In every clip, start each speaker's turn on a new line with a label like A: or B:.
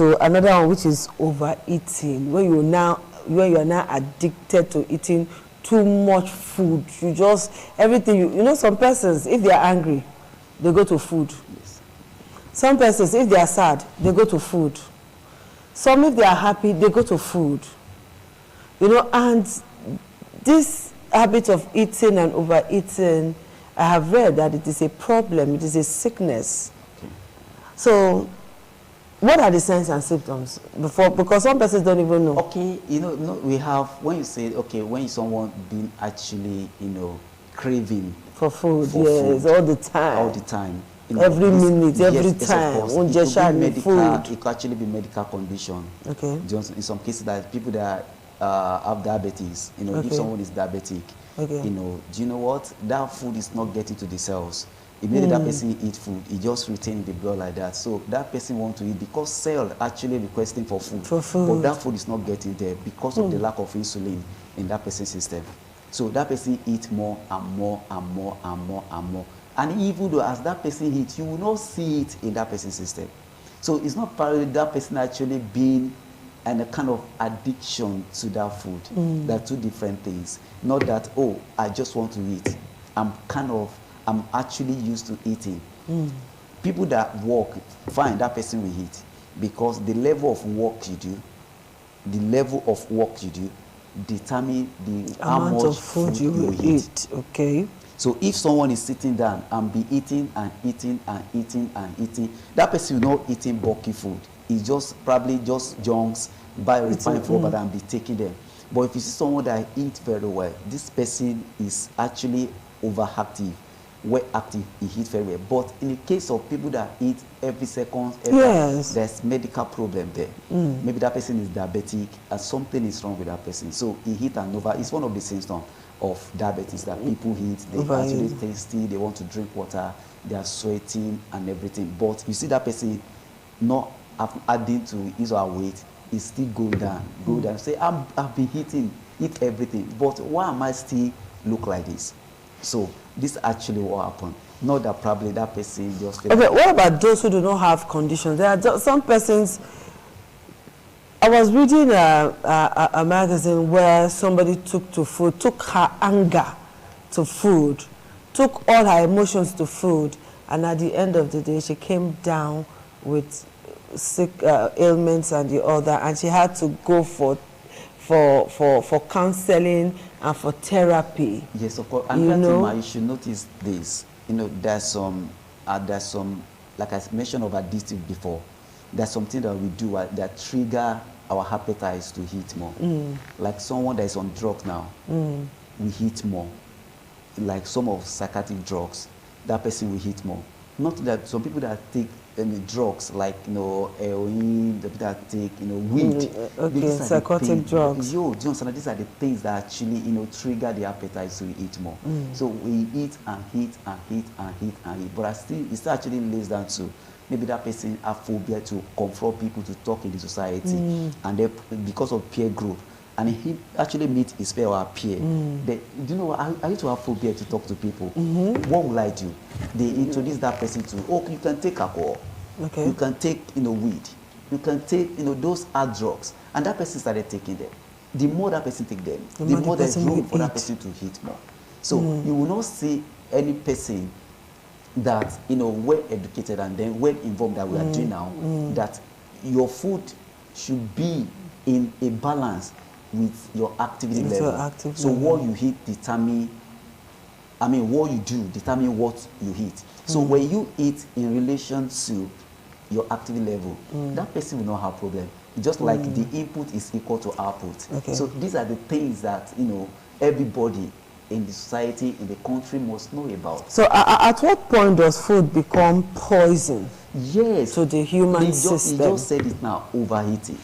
A: to another one, which is overeating. When you are now addicted to eating too much food, you just everything. You know, some persons, if they are angry, they go to food.
B: Yes.
A: Some persons, if they are sad, they go to food. Some, if they are happy, they go to food. You know, and this habit of eating and overeating, I have read that it is a problem, it is a sickness.
B: Okay.
A: So, what are the signs and symptoms? Because some persons don't even know.
B: Okay, you know, we have, when you say, okay, when someone been actually, you know, craving
A: for food, yes, all the time.
B: All the time. You know,
A: every minute, every
B: yes,
A: time.
B: Of course.
A: Food.
B: It could actually be medical condition.
A: Okay.
B: In some cases, that people that have diabetes, you know,
A: okay.
B: if someone is diabetic,
A: okay.
B: you know, do you know what? That food is not getting to the cells. Immediately that person eat food, he just retain the blood like that. So that person want to eat because cell actually requesting for food. But that food is not getting there because of the lack of insulin in that person's system. So that person eat more and more and more and more and more. And even though as that person eats, you will not see it in that person's system. So it's not probably that person actually being and a kind of addiction to that food. They're two different things. Not that, oh, I just want to eat. I'm actually used to eating. People that work, fine, that person will eat. Because the level of work you do, determine the
A: amount of food you will eat. Okay.
B: So if someone is sitting down and be eating and eating and eating and eating, that person will not eating bulky food. It's just probably just junks, buy refined food and be taking them. But if you see someone that eats very well, this person is actually overactive, well active, he eats very well. But in the case of people that eat every second, there's medical problem there. Maybe that person is diabetic and something is wrong with that person. So he eat and over. It's one of the symptoms of diabetes that people eat. They actually thirsty, they want to drink water, they are sweating and everything. But you see that person not adding to his or her weight, is still go down. Say, I've been eat everything. But why am I still look like this? So this actually what happened. Not that probably that person just...
A: Okay, what about those who do not have conditions? There are some persons... I was reading a magazine where somebody took her anger to food, took all her emotions to food, and at the end of the day, she came down with sick ailments and the other, and she had to go for counseling and for therapy.
B: Yes, of course. And Fatima, you should notice this. You know, there's some, like I mentioned of addictive before. There's something that we do that trigger our appetites to eat more. Like someone that is on drugs now, we eat more. Like some of psychiatric drugs, that person will eat more. Not that some people that take drugs like heroin, the people that take weed.
A: Psychotic drugs.
B: Do you understand? These are the things that actually trigger the appetite to eat more. So we eat and eat and eat and eat and eat, but it's actually lays down to maybe that person have phobia to confront people, to talk in the society, and then because of peer group, and he actually meet his peer or peer. Do you know what? I used to have phobia to talk to people. What will I do? They introduce that person to, you can take alcohol, you can take weed, you can take those hard drugs, and that person started taking them. The more that person take them, the more there's room for that person to eat more. So you will not see any person that well educated and then well informed that we are doing now, that your food should be in a balance with your activity level. So what you eat what you do determine what you eat. So when you eat in relation to your activity level, that person will not have problem. Just like the input is equal to output. So these are the things that everybody in the society, in the country must know about. So
A: at what point does food become poison?
B: Yes.
A: To the human system?
B: You just said it now, overeating.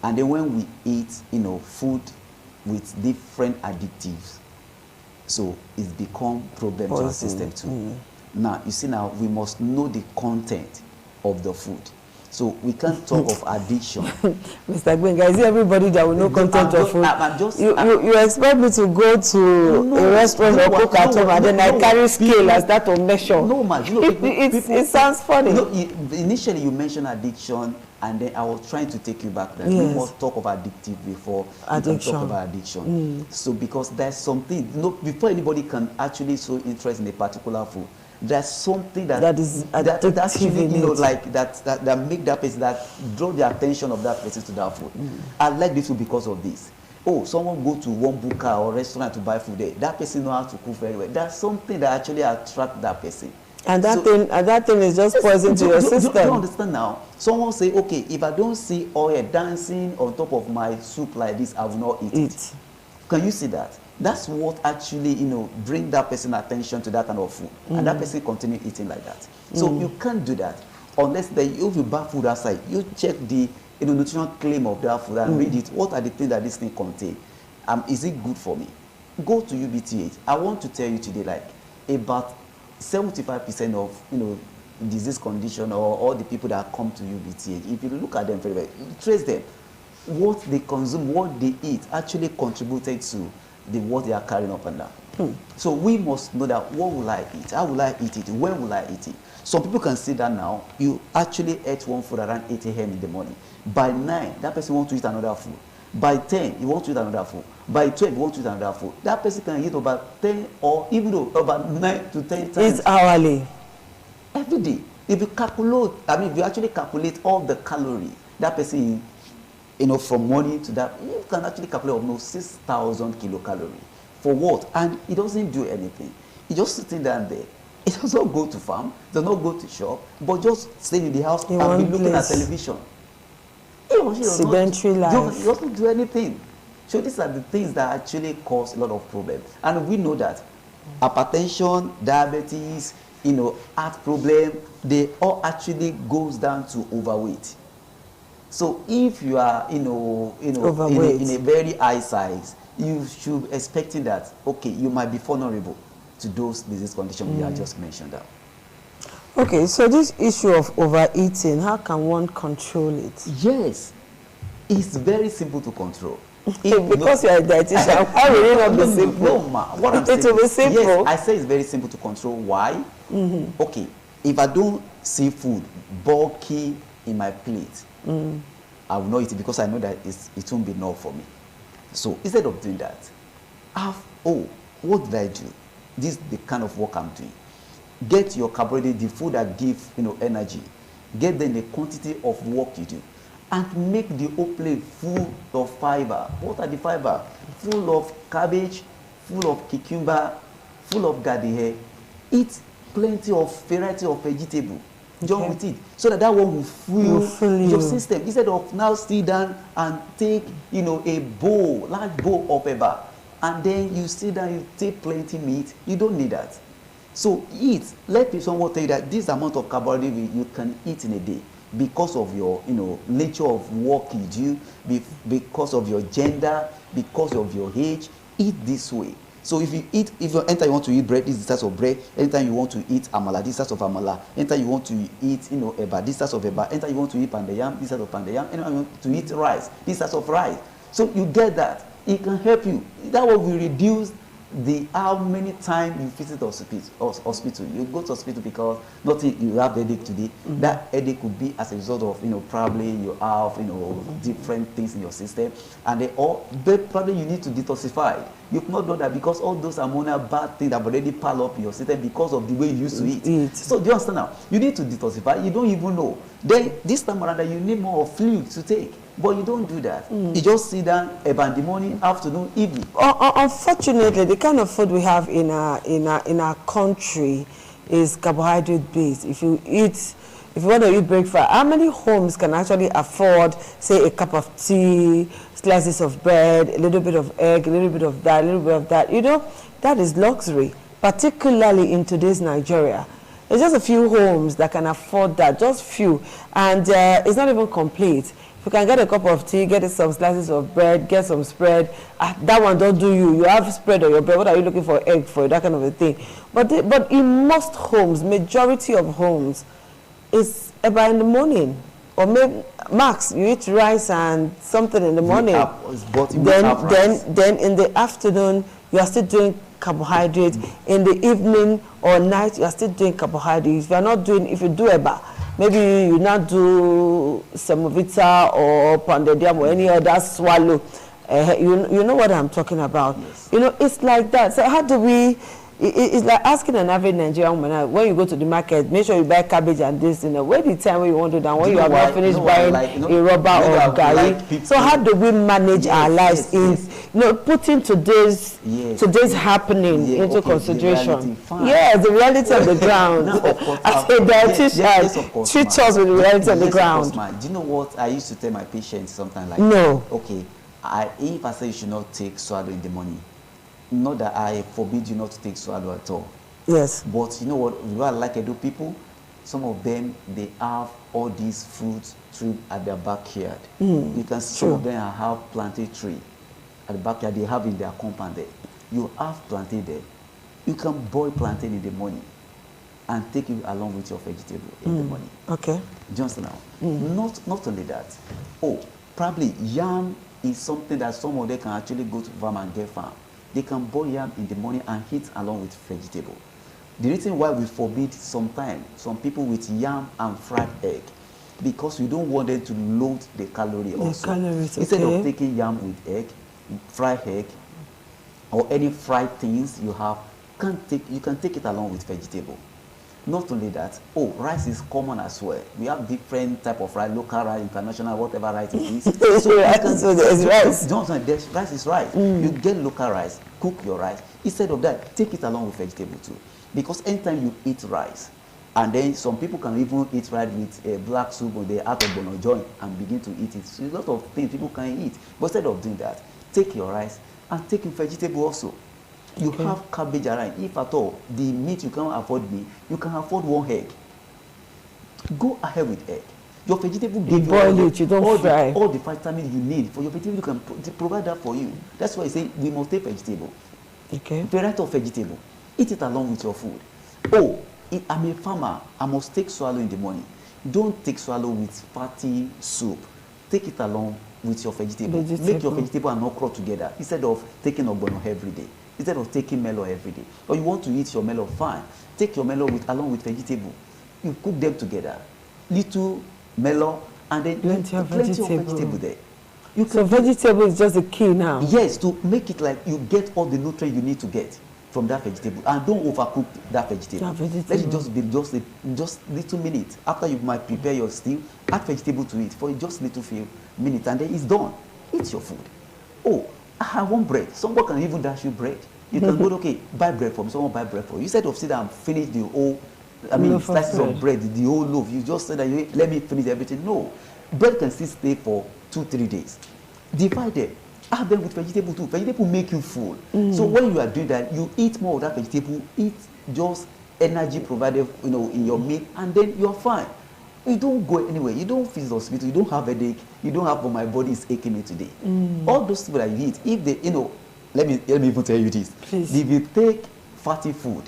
B: And then when we eat, food with different additives, so it's become problem to our system too. Now, you see now, we must know the content of the food. So we can't talk of addiction.
A: Mr. Gbenga, is it everybody that will know content of food? You expect me to go to a restaurant or cook at home and then I carry scale as that to measure?
B: No, man.
A: It sounds funny.
B: Initially you mentioned addiction, and then I was trying to take you back there.
A: Yes.
B: We must talk about addictive before we can talk about addiction. So because there's something, before anybody can actually show interest in a particular food, there's something that
A: is
B: that actually, like that make that person, that draw the attention of that person to that food. I like this food because of this. Oh, someone go to one buka or restaurant to buy food there. That person knows how to cook very well. That's something that actually attract that person.
A: And that thing is just poison to your system.
B: Do you understand now? Someone say, okay, if I don't see oil dancing on top of my soup like this, I will not eat it. Can you see that? That's what actually, bring that person attention to that kind of food. And that person continue eating like that. So you can't do that unless if you buy food outside, you check the nutritional claim of that food and read it. What are the things that this thing contains? Is it good for me? Go to UBTH. I want to tell you today, like, about 75% of, disease condition or all the people that come to UBTH, if you look at them very well, trace them, what they consume, what they eat, actually contributed to what they are carrying up and down. So we must know that what will I eat? How will I eat it? When will I eat it? Some people can see that now. You actually ate one food around 8 a.m. in the morning. By 9, that person wants to eat another food. By 10, he wants to eat another food. By 12, he wants to eat another food. That person can eat about 10 or even though about 9 to 10 times.
A: It's hourly.
B: Every day. If you calculate, if you actually calculate all the calories that person, from morning to that, you can actually calculate almost 6,000 kilocalories. For what? And it doesn't do anything. He just sitting down there. It does not go to farm, does not go to shop, but just stay in the house and be looking at television.
A: Sedentary life.
B: He doesn't do anything. So these are the things that actually cause a lot of problems. And we know that hypertension, diabetes, heart problem, they all actually goes down to overweight. So if you are, in a very high size, you should be expecting that, okay, you might be vulnerable to those disease conditions we have just mentioned that.
A: Okay, so this issue of overeating, how can one control it?
B: Yes, it's very simple to control.
A: Because you're a dietitian, how will it not be simple?
B: No, ma. What I'm saying,
A: it will be simple.
B: Yes, I say it's very simple to control. Why? Okay, if I don't see food bulky in my plate, I will not eat it because I know that it won't be enough for me. So instead of doing that, what did I do? This is the kind of work I'm doing. Get your carbohydrate, the food that gives energy. Get then the quantity of work you do. And make the whole plate full of fiber. What are the fiber? Full of cabbage, full of cucumber, full of garden. Eat plenty of variety of vegetable. Join with it. So that one will fill your system. Instead of now sit down and take, a large bowl of pepper. And then you sit down, you take plenty meat. You don't need that. So eat. Let someone tell you that this amount of carbohydrate you can eat in a day because of your, nature of work you do, because of your gender, because of your age. Eat this way. So if you enter, you want to eat bread, this is the size of bread. Anytime you want to eat amala, this size of amala. Anytime you want to eat, eba, this size of eba. Anytime you want to eat pandayam, this size of pandayam. Anytime you want to eat rice, this size of rice. So you get that. It can help you. That way we reduce how many times you visit hospital. You go to hospital because nothing, you have headache today. That headache could be as a result of probably you have different things in your system, and probably you need to detoxify. You cannot do that because all those ammonia bad things have already piled up in your system because of the way you used to eat. So do you understand now? You need to detoxify. You don't even know. Then this time around, you need more fluid to take. But you don't do that. You just sit down about the morning, afternoon, evening.
A: Unfortunately, the kind of food we have in our country is carbohydrate based. If you want to eat breakfast, how many homes can actually afford, say, a cup of tea, slices of bread, a little bit of egg, a little bit of that, a little bit of that? That is luxury, particularly in today's Nigeria. There's just a few homes that can afford that, just few, and it's not even complete. If you can get a cup of tea, get some slices of bread, get some spread, that one don't do you. You have spread on your bread. What are you looking for? Egg for that kind of a thing. But in most homes, majority of homes, it's about in the morning. or maybe max you eat rice and something in the morning. Then in the afternoon you are still doing carbohydrates. In the evening or night you are still doing carbohydrates. If you are not doing, if you do eba, maybe you not do semovita or pounded yam or any other swallow. You know what I'm talking about.
B: Yes.
A: You know, it's like that. So how do we? It's like asking an average Nigerian woman, when you go to the market, make sure you buy cabbage and this, where the time when you want to do that, when you have not finished buying a rubber or gari. So how do we manage our lives putting today's happening into consideration? The reality of the ground. As a dietitian, treat us with the reality of the ground.
B: Do you know what I used to tell my patients sometimes like?
A: No.
B: Okay, if I say you should not take swallow in the morning, not that I forbid you not to take swallow at all.
A: Yes.
B: But you know what I like Edo people? Some of them, they have all these fruit trees at their backyard. You can see some of them have plantain tree at the backyard. They have in their compound there. You have plantain there. You can boil plantain in the morning and take it along with your vegetable in the morning.
A: Okay.
B: Just now. Not only that. Probably yam is something that some of them can actually go to farm and get farm. They can boil yam in the morning and eat along with vegetable. The reason why we forbid sometimes some people with yam and fried egg, because we don't want them to load the calorie also.
A: Calories,
B: instead of taking yam with egg, fried egg, or any fried things you have, you can take it along with vegetable. Not only that, rice is common as well. We have different type of rice, local rice, international, whatever rice it is.
A: So there's rice.
B: There's rice is rice. You get local rice, cook your rice. Instead of that, take it along with vegetable too. Because anytime you eat rice, and then some people can even eat rice with black soup or they add a bono joint and begin to eat it. So a lot of things people can eat. But instead of doing that, take your rice and take your vegetable also. You have cabbage around. If at all the meat you can't afford meat, you can afford one egg. Go ahead with egg. Your vegetable give you all the vitamins you need for your vegetable. You can provide that for you. That's why I say we must take vegetable.
A: Okay.
B: Variety of vegetable. Eat it along with your food. I'm a farmer. I must take swallow in the morning. Don't take swallow with fatty soup. Take it along with your vegetable. Make your vegetable and okra together instead of taking ogbono every day. Instead of taking melon every day. Or you want to eat your melon, fine. Take your melon along with vegetable. You cook them together. Little melon and then plenty of vegetable there.
A: So vegetable is just the key now?
B: Yes, to make it like you get all the nutrients you need to get from that vegetable. And don't overcook that vegetable. Let it just be just little minutes. After you might prepare your stew, add vegetable to it for just little few minutes and then it's done. Eat your food. I want bread. Someone can even dash you bread. You can go, buy bread for me. Someone buy bread for you. Instead of sit down and finish the whole, slices of bread, the whole loaf. You just say that let me finish everything. No. Bread can still stay for 2-3 days. Divide them. Add them with vegetable too. Vegetable make you full. So when you are doing that, you eat more of that vegetable. Eat just energy provided, in your meal, and then you're fine. You don't go anywhere. You don't visit the hospital. You don't have a headache. You don't have, my body is aching me today. All those people that you eat, if they, let me even tell you this.
A: Please.
B: If you take fatty food,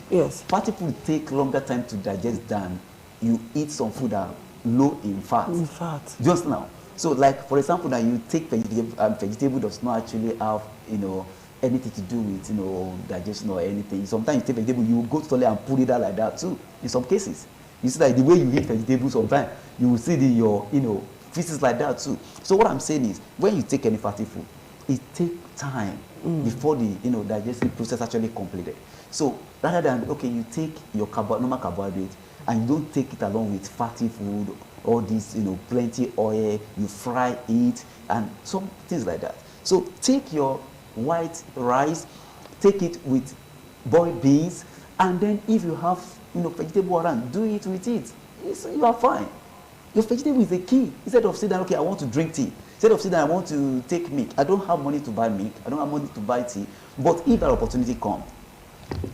A: fatty
B: food take longer time to digest than you eat some food that are low in fat. Just now. So, like for example, now you take vegetable does not actually have, anything to do with, digestion or anything. Sometimes you take vegetable, you go to the toilet and pull it out like that too. In some cases. You see that the way you eat vegetables sometimes, you will see your, feces like that too. So what I'm saying is, when you take any fatty food, it takes time before the, digestive process actually completed. So rather than, you take your normal carbohydrate and you don't take it along with fatty food, all this, plenty oil, you fry it, and some things like that. So take your white rice, take it with boiled beans, and then if you have vegetable around, do it with it. You are fine. Your vegetable is the key. Instead of saying that, I want to drink tea. Instead of saying that I want to take milk. I don't have money to buy milk. I don't have money to buy tea. But if that opportunity comes,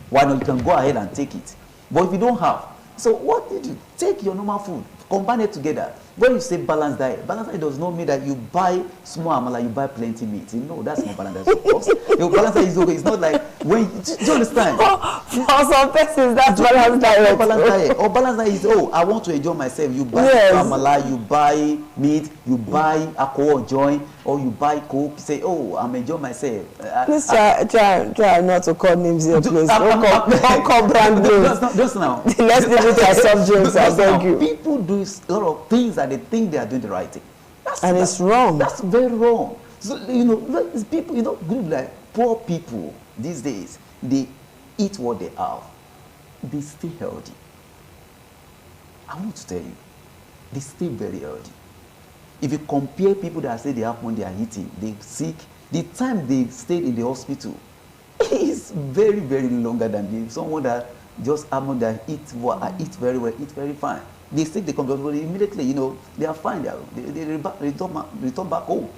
B: why not? You can go ahead and take it. But if you don't have, so what did you take your normal food, combine it together. When you say balanced diet does not mean that you buy small amala, you buy plenty meat. No, that's not balanced diet. Of course, your balanced diet is okay. It's not like when do you understand?
A: For some persons, that's balanced diet.
B: Balanced diet. Or balanced diet is, oh, I want to enjoy myself. You buy amala, you buy meat, you buy alcohol joint, or you buy coke. Say, oh, I'm enjoying myself.
A: Please try not to call names here, please. Don't call brand names.
B: Just now.
A: Let's leave it as subjects. I beg you.
B: People do a lot of things that they think they are doing the right thing.
A: It's wrong.
B: That's very wrong. So, like, people, group like poor people these days, they eat what they have. They stay healthy. I want to tell you, they stay very healthy. If you compare people that say they have money, they are eating, they sick, the time they stayed in the hospital is very, very longer than someone that just have money, that eat very well, eat very fine. They take the computer immediately, they are fine. They return back home.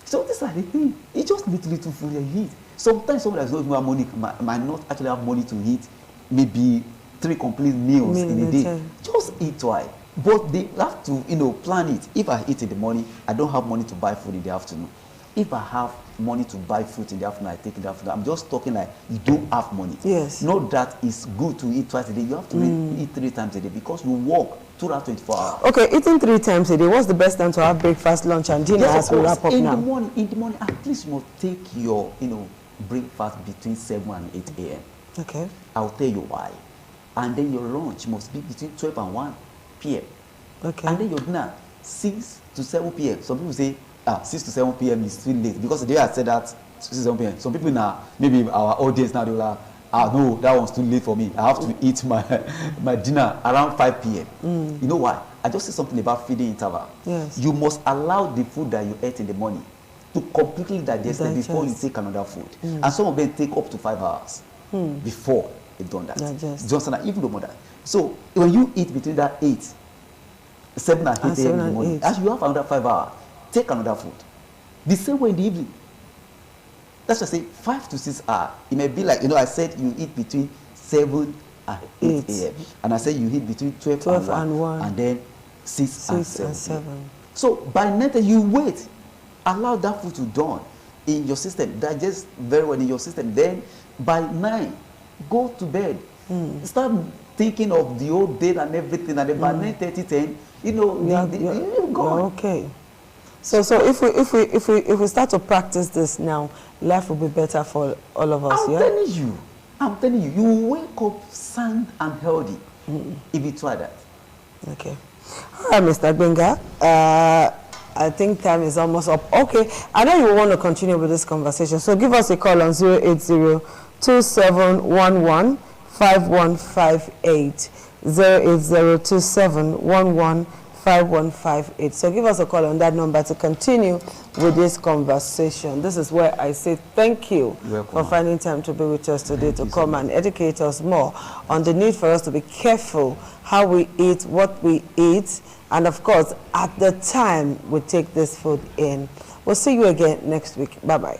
B: So these are the things. It's just little food they eat. Sometimes someone that does not have money might not actually have money to eat maybe 3 complete meals in a day. Just eat twice. But they have to, plan it. If I eat in the morning, I don't have money to buy food in the afternoon. If I have money to buy food in the afternoon, I take it in the afternoon. I'm just talking like you don't have money.
A: Yes.
B: Not that it's good to eat twice a day. You have to eat 3 times a day because you work 2 hours, 24 hours.
A: Okay, eating 3 times a day. What's the best time to have breakfast, lunch, and dinner as we wrap up now?
B: In the morning, at least you must take your, breakfast between 7 and 8 a.m.
A: Okay.
B: I'll tell you why. And then your lunch must be between 12 and 1 p.m.
A: Okay.
B: And then your dinner 6 to 7 p.m. Some people say 6 to 7 p.m. is too late because the day I said that 6 to 7 p.m. Some people now, maybe our audience now, they will like, no, that one's too late for me. I have to eat my dinner around 5 p.m. You know why? I just said something about feeding interval.
A: Yes.
B: You must allow the food that you ate in the morning to completely digest it before you take another food. And some of them take up to 5 hours before they've done that. Just even more than that. So when you eat between that 7 and 8 a.m. in the morning, as you have another 5 hours, take another food. The same way in the evening. That's why I say 5 to 6 hours. It may be like, I said you eat between 7 and 8 a.m. And I said you eat between 12 and 1. And then 6 and 7. So by night you wait. Allow that food to dawn in your system. Digest very well in your system. Then by 9, go to bed. Start thinking of the old day and everything. And then by 9:30, 10, you're gone.
A: Okay. So if we start to practice this now, life will be better for all of us.
B: I'm telling you, you will wake up sound and healthy if you try that.
A: Okay. All right, Mr. Gbenga. I think time is almost up. Okay, I know you want to continue with this conversation, so give us a call on 080-2711-5158, 080-2711-5158. So give us a call on that number to continue with this conversation. This is where I say thank you for finding time to be with us today, to come and educate us more on the need for us to be careful how we eat, what we eat, and of course, at the time we take this food in. We'll see you again next week. Bye-bye.